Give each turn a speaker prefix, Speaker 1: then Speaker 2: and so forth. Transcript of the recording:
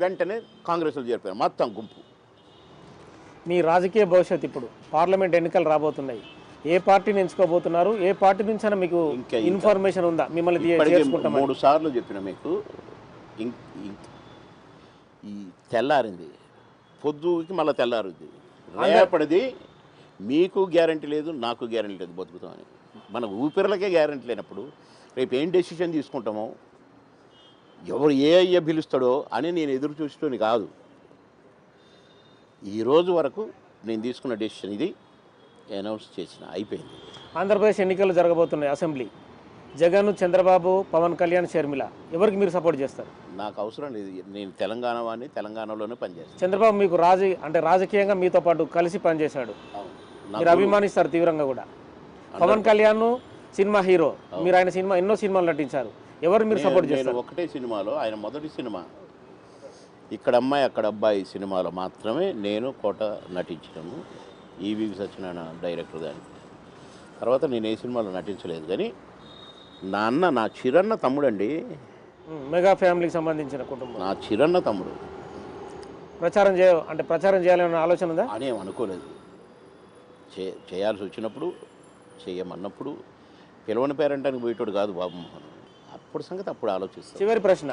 Speaker 1: వెంటనే కాంగ్రెస్లో చేరిపోయారు మొత్తం గుంపు.
Speaker 2: మీ రాజకీయ భవిష్యత్తు ఇప్పుడు పార్లమెంట్ ఎన్నికలు రాబోతున్నాయి, ఏ పార్టీని ఎంచుకోబోతున్నారు? ఏ పార్టీ నుంచైనా మీకు ఇన్ఫర్మేషన్ ఉందా మిమ్మల్ని చేసుకుంటామని?
Speaker 1: 3 సార్లు చెప్పిన మీకు. ఈ తెల్లారింది, పొద్దుకి మళ్ళీ తెల్లారుద్ది. రేపటిది మీకు గ్యారంటీ లేదు, నాకు గ్యారంటీ లేదు బతుకుతామని. మన ఊపిరిలకే గ్యారంటీ లేనప్పుడు రేపు ఏం డెసిషన్ తీసుకుంటామో, ఎవరు ఏ అయ్యా పిలుస్తాడో అని నేను ఎదురు చూసుకొని కాదు. ఈరోజు వరకు నేను తీసుకున్న డెసిషన్ ఇది, అనౌన్స్ చేసిన, అయిపోయింది.
Speaker 2: ఆంధ్రప్రదేశ్ ఎన్నికలు జరగబోతున్నాయి, అసెంబ్లీ. జగన్, చంద్రబాబు, పవన్ కళ్యాణ్, షర్మిల, ఎవరికి మీరు సపోర్ట్ చేస్తారు?
Speaker 1: నాకు అవసరం లేదు, నేను తెలంగాణ వాడిని, తెలంగాణలోనే పనిచేస్తాను.
Speaker 2: చంద్రబాబు మీకు రాజకీయంగా మీతో పాటు కలిసి పనిచేశాడు, మీరు అభిమానిస్తారు తీవ్రంగా కూడా. పవన్ కళ్యాణ్ సినిమా హీరో, మీరు ఆయన ఎన్నో సినిమాలు నటించారు, ఎవరు మీరు సపోర్ట్ చేస్తారు?
Speaker 1: ఒకటే సినిమాలో, ఆయన మొదటి సినిమా ఇక్కడ అమ్మాయి అక్కడ అబ్బాయి సినిమాలో మాత్రమే నేను కోట నటించినాము, ఈవి సత్యనారాయణ డైరెక్టర్ దానికి. తర్వాత నేను ఏ సినిమాలో నటించలేదు. కానీ నా చిరన్న తమ్ముడండి,
Speaker 2: మెగా ఫ్యామిలీకి సంబంధించిన కుటుంబం,
Speaker 1: నా చిరన్న తమ్ముడు.
Speaker 2: ప్రచారం చేయాలనే ఆలోచన ఉందా?
Speaker 1: అనేం అనుకోలేదు. చేయాల్సి వచ్చినప్పుడు, చేయమన్నప్పుడు, పిలవని పేరంటానికి పోయేటోడు కాదు బాబు మోహన్. అప్పుడు సంగతి అప్పుడు ఆలోచిస్తాను.
Speaker 2: చివరి ప్రశ్న,